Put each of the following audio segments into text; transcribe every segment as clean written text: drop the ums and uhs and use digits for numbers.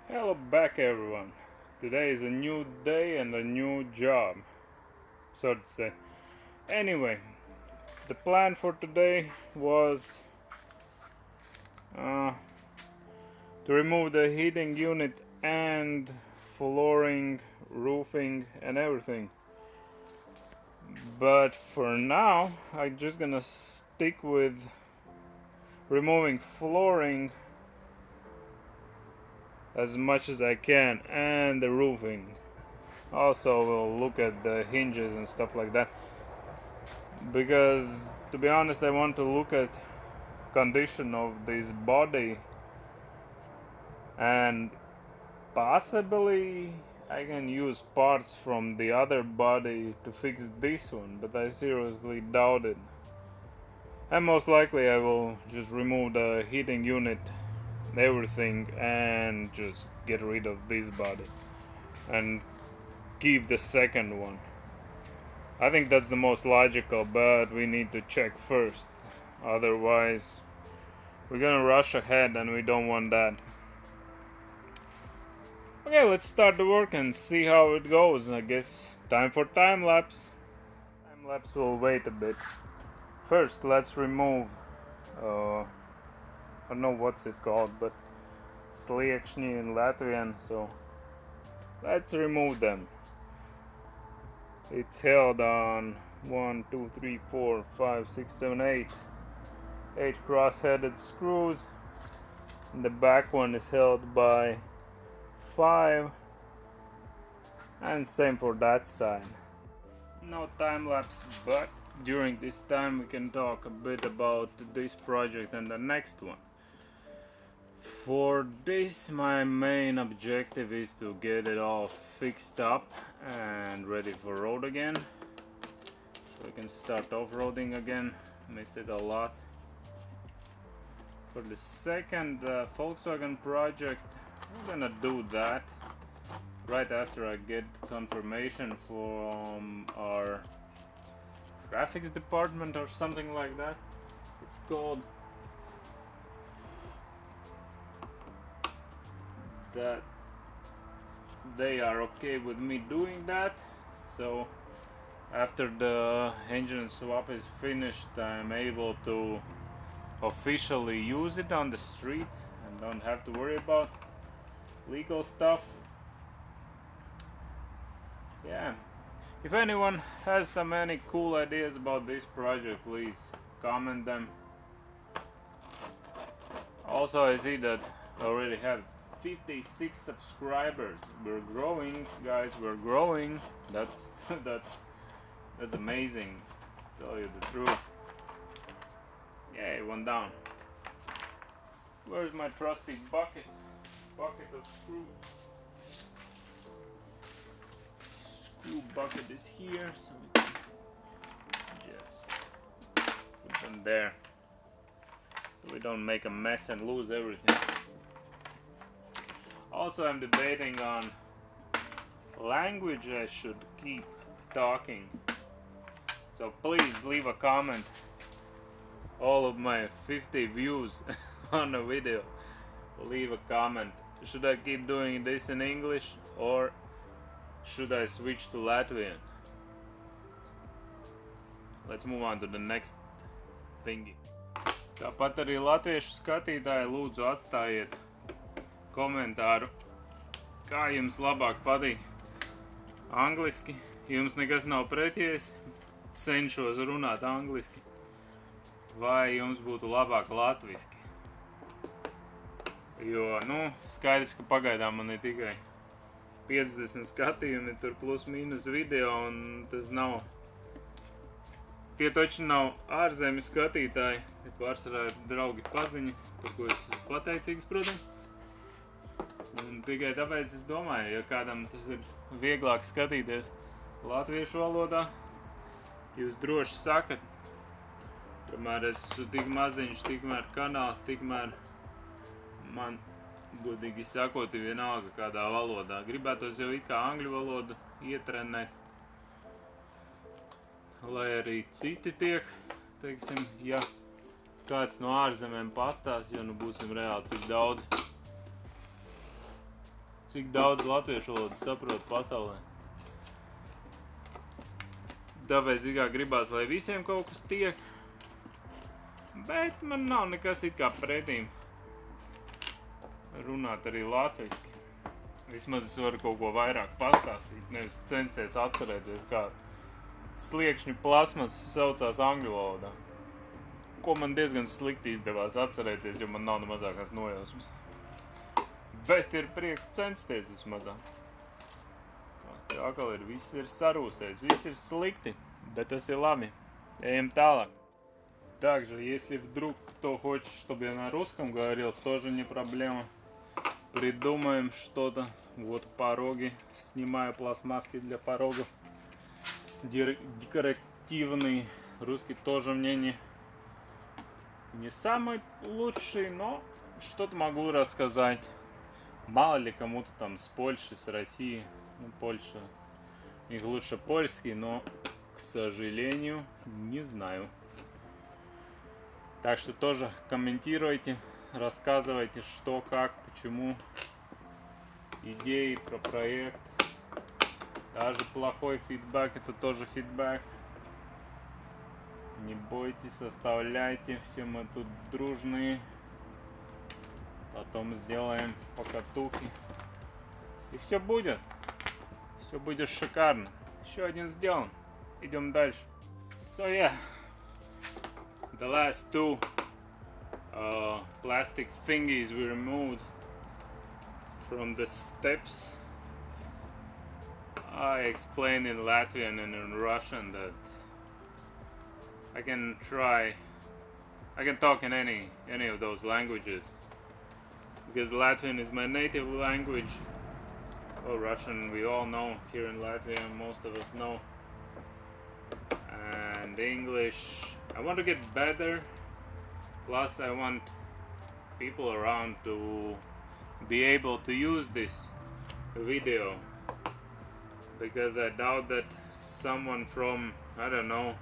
Hello back everyone. Today is a new day and a new job, so to say. Anyway, the plan for today was uh, to remove the heating unit and flooring, roofing and everything. But for now, I'm just gonna stick with removing flooring as much as I can and the roofing. Also, we'll look at the hinges and stuff like that, because to be honest, I want to look at condition of this body, and possibly I can use parts from the other body to fix this one, but I seriously doubt it. And most likely I will just remove the heating unit, everything, and just get rid of this body and keep the second one. I think that's the most logical, but we need to check first. Otherwise, we're gonna rush ahead and we don't want that. Okay, let's start the work and see how it goes. I guess time for time lapse. Time lapse will wait a bit. First, let's remove. I don't know what's it called, but sliekšņi in Latvian. So let's remove them. It's held on 1, 2, 3, 4, 5, 6, 7, 8. 8 cross-headed screws. And the back one is held by 5. And same for that side. No time lapse, but during this time we can talk a bit about this project and the next one. For this, my main objective is to get it all fixed up and ready for road again, so we can start off-roading again. Miss it a lot. For the second Volkswagen project, we're gonna do that right after I get confirmation from our graphics department or something like that. It's called that they are okay with me doing that. So after the engine swap is finished, I'm able to officially use it on the street and don't have to worry about legal stuff. Yeah, if anyone has some any cool ideas about this project, please comment them. Also, I see that I already have 56 subscribers. We're growing, guys. We're growing. That's amazing. To tell you the truth. Yay, one down. Where's my trusty bucket? Bucket of screws. Screw bucket is here, so we can just put them there, so we don't make a mess and lose everything. Also, I'm debating on language I should keep talking. So please leave a comment. All of my 50 views on a video, leave a comment. Should I keep doing this in English or should I switch to Latvian? Let's move on to the next thingy. Tāpat arī latviešu skatītāji, lūdzu atstājiet komentāru, kā jums labāk patīk angliski. Jums nekas nav pret, ja es cenšos runāt angliski, vai jums būtu labāk latviski. Jo, skaidrs, ka pagaidām man ir tikai 50 skatījumi tur plus mīnus video, un tas nav. Tie taču nav ārzemju skatītāji, bet pārsvarā ir draugi paziņas, par ko es esmu pateicīgs, protams. Un tikai tāpēc es domāju, ja kādam tas ir vieglāk skatīties latviešu valodā, jūs droši sakat. Kamēr esmu tik maziņš, tikmēr kanāls, tikmēr man, godīgi sakot, ir vienalga kādā valodā. Gribētos jau it kā angļu valodu ietrenēt, lai arī citi tiek, teiksim, ja kāds no ārzemēm pastās, jo būsim reāli cik daudz. cik daudz latviešu valodu saprot pasaulē. Tāpēc kā gribās, lai visiem kaut kas tiek, bet man nav nekas it kā pretīm runāt arī latviski. Vismaz es varu kaut ko vairāk pastāstīt, nevis censties atcerēties, kā sliekšņu plasmas saucās angļu valodā. Ko man diezgan slikti izdevās atcerēties, jo man nav ne mazākās nojausmas. Bet ir prieks censties vismazāk. Tās te atkal ir, viss ir sarūsējis, viss ir slikti, bet tas ir labi. Ejam tālāk. Также, если вдруг кто хочет, чтобы я на русском говорил, тоже не проблема. Придумаем что-то. Вот пороги. Снимаю пластмасски для порогов. Декоративный. Русский тоже мне не самый лучший, но что-то могу рассказать. Мало ли кому-то там с Польши, с России. Ну, Польша. У них лучше польский, но, к сожалению, не знаю. Так что тоже комментируйте, рассказывайте, что, как, почему. Идеи про проект. Даже плохой фидбэк — это тоже фидбэк. Не бойтесь, оставляйте, все мы тут дружные. Потом сделаем покатухи. И все будет шикарно. Еще один сделан. Идем дальше. So yeah, the last two plastic thingies we removed from the steps. I explained in Latvian and in Russian that I can talk in any of those languages, because Latvian is my native language. Well, Russian we all know here in Latvia, most of us know. And English, I want to get better. Plus I want people around to be able to use this video, because I doubt that someone from, I don't know,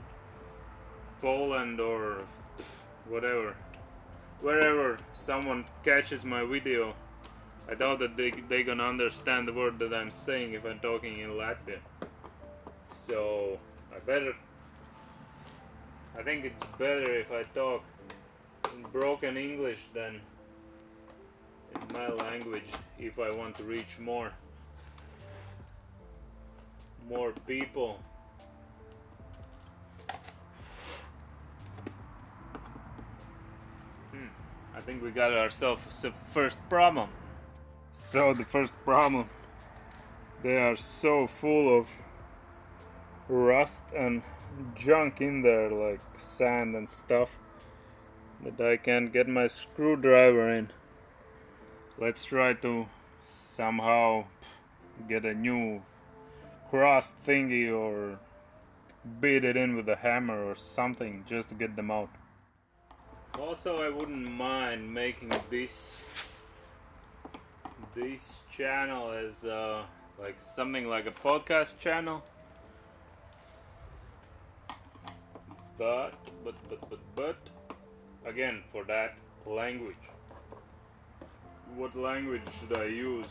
Poland or whatever, wherever someone catches my video, I doubt that they gonna understand the word that I'm saying if I'm talking in Latvian. So I think it's better if I talk in broken English than in my language, if I want to reach more people. I think we got ourselves the first problem. So the first problem, they are so full of rust and junk in there, like sand and stuff, that I can't get my screwdriver in. Let's try to somehow get a new cross thingy or beat it in with a hammer or something just to get them out. Also, I wouldn't mind making this channel as like something like a podcast channel, but again, for that, language. What language should I use?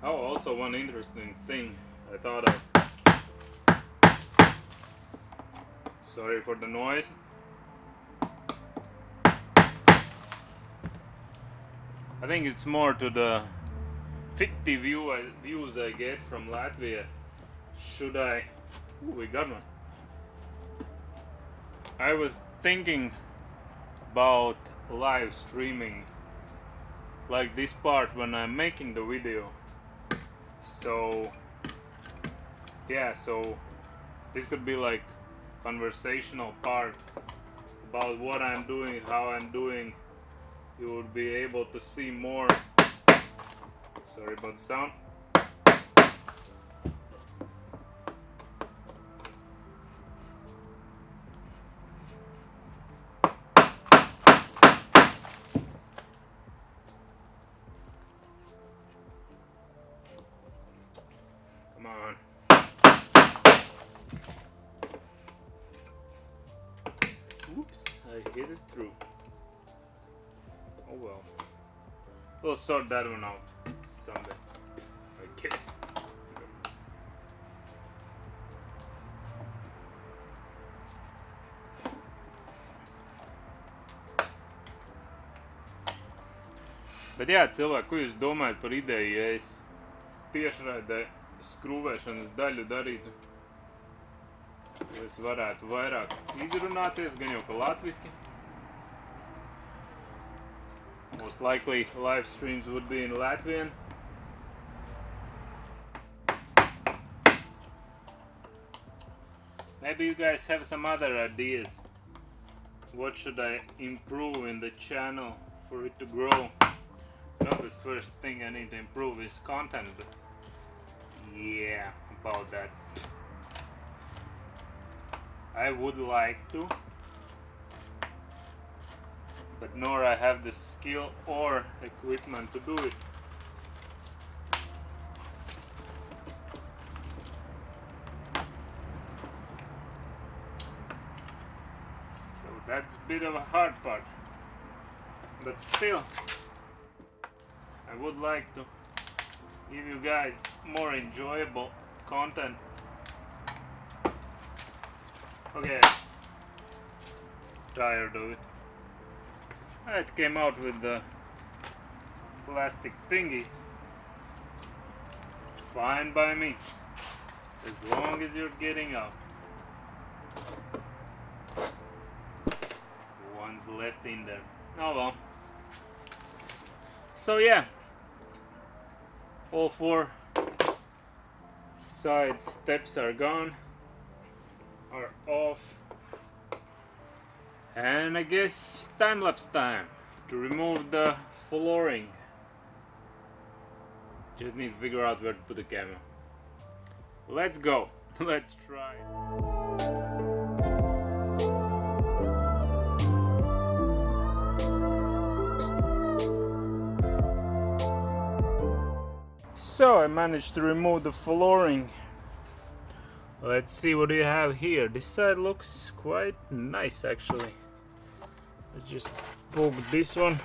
Oh, also one interesting thing I thought of. Sorry for the noise. I think it's more to the 50 views I get from Latvia. Should I? Ooh, we got one. I was thinking about live streaming, like this part when I'm making the video. So yeah, so this could be like conversational part about what I'm doing, how I'm doing. You would be able to see more. Sorry about the sound. Come on. Oops, I hit it through. Oh well. We'll sort that one out someday, I guess. Bet jā, cilvēki, ko jūs domājat par ideju, ja es tiešraidē skrūvēšanas daļu darītu? Es varētu vairāk izrunāties, gan jau ka latviski. Most likely live streams would be in Latvian. Maybe you guys have some other ideas. What should I improve in the channel for it to grow? I know the first thing I need to improve is content, but yeah, about that. I would like to, but nor I have the skill or equipment to do it. So that's a bit of a hard part, but still I would like to give you guys more enjoyable content. Okay, tired of it. It came out with the plastic thingy. Fine by me, as long as you're getting out. One's left in there. Oh well. So yeah, all 4 side steps are gone, are off, and I guess time-lapse time to remove the flooring. Just need to figure out where to put the camera. Let's go. Let's try. So I managed to remove the flooring. Let's see what we have here. This side looks quite nice actually. Let's just poke this one.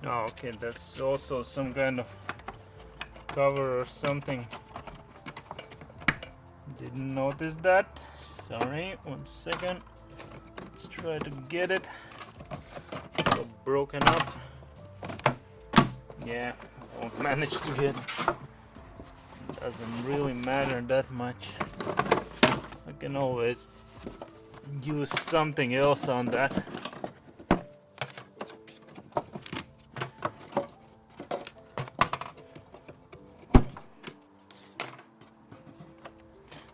Oh, okay, that's also some kind of cover or something. Didn't notice that. Sorry, 1 second. Let's try to get it. It's all broken up. Yeah, won't manage to get it. Doesn't really matter that much. I can always use something else on that.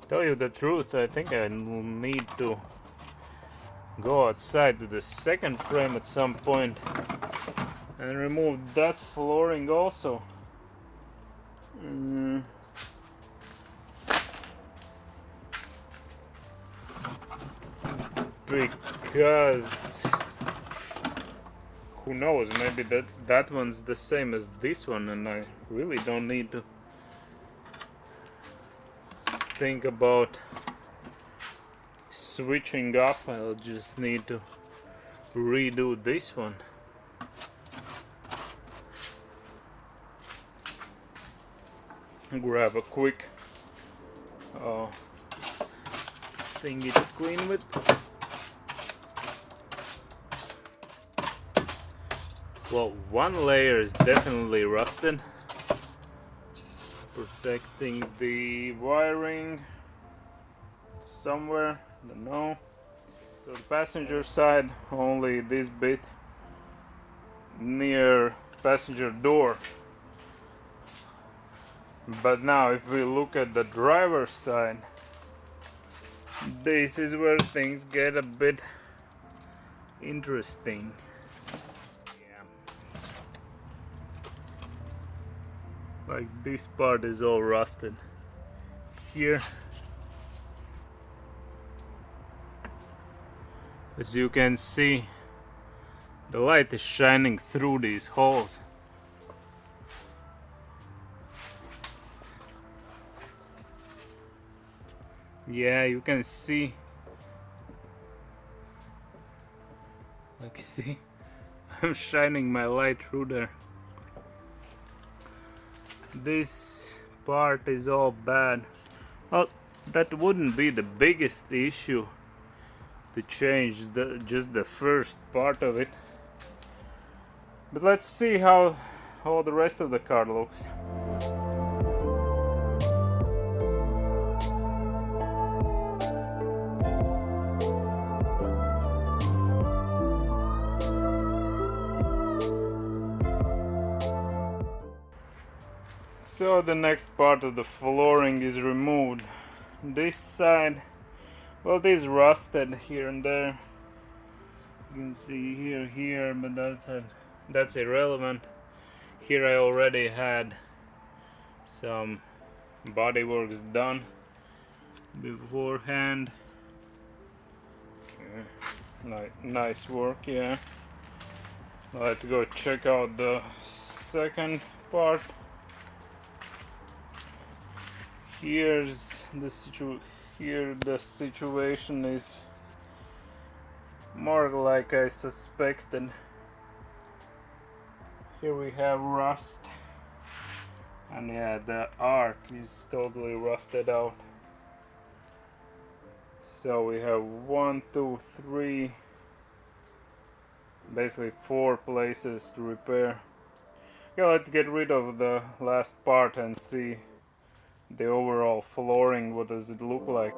Tell you the truth, I think I need to go outside to the second frame at some point and remove that flooring also. Because who knows, maybe that one's the same as this one and I really don't need to think about switching up. I'll just need to redo this one. Grab a quick thingy to clean with. Well, one layer is definitely rusted, protecting the wiring somewhere, I don't know. So the passenger side, only this bit near passenger door. But now if we look at the driver's side, this is where things get a bit interesting. Like this part is all rusted here. As you can see, the light is shining through these holes. Yeah, you can see. Like, see? I'm shining my light through there. This part is all bad. Well, that wouldn't be the biggest issue to change just the first part of it. But let's see how all the rest of the car looks. So the next part of the flooring is removed. This side, well, it is rusted here and there. You can see here, but that's irrelevant. Here I already had some bodyworks done beforehand. Nice work, yeah. Let's go check out the second part. Here the situation is more like I suspected. Here we have rust, and yeah, the arc is totally rusted out. So we have 1, 2, 3, basically 4 places to repair. Yeah, let's get rid of the last part and see the overall flooring. What does it look like?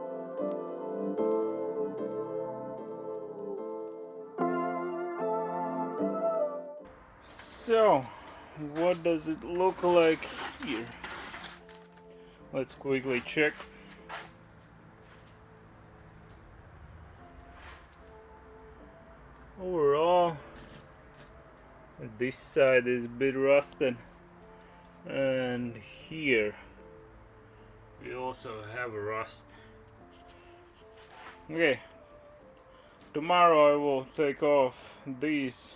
So, what does it look like here? Let's quickly check. Overall, this side is a bit rusted, and here we also have rust. Okay, tomorrow I will take off these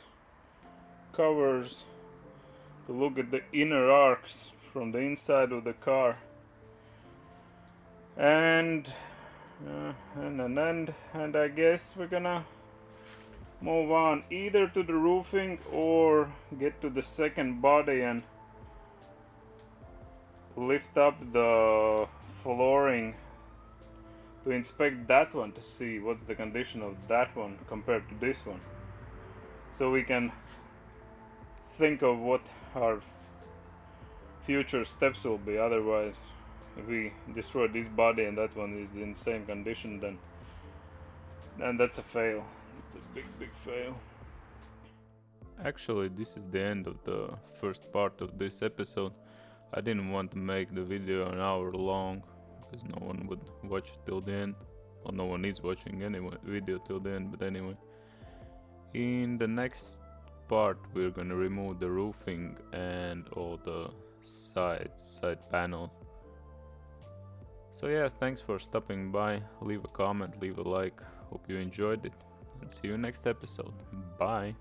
covers to look at the inner arcs from the inside of the car, and I guess we're gonna move on either to the roofing or get to the second body and lift up the flooring to inspect that one to see what's the condition of that one compared to this one, so we can think of what our future steps will be. Otherwise, if we destroy this body and that one is in the same condition, then that's a fail. It's a big fail. Actually, this is the end of the first part of this episode. I didn't want to make the video an hour long because no one would watch it till the end. Well, no one is watching any video till the end, but anyway. In the next part we're gonna remove the roofing and all the side panels. So yeah, thanks for stopping by. Leave a comment, leave a like. Hope you enjoyed it, and see you next episode. Bye.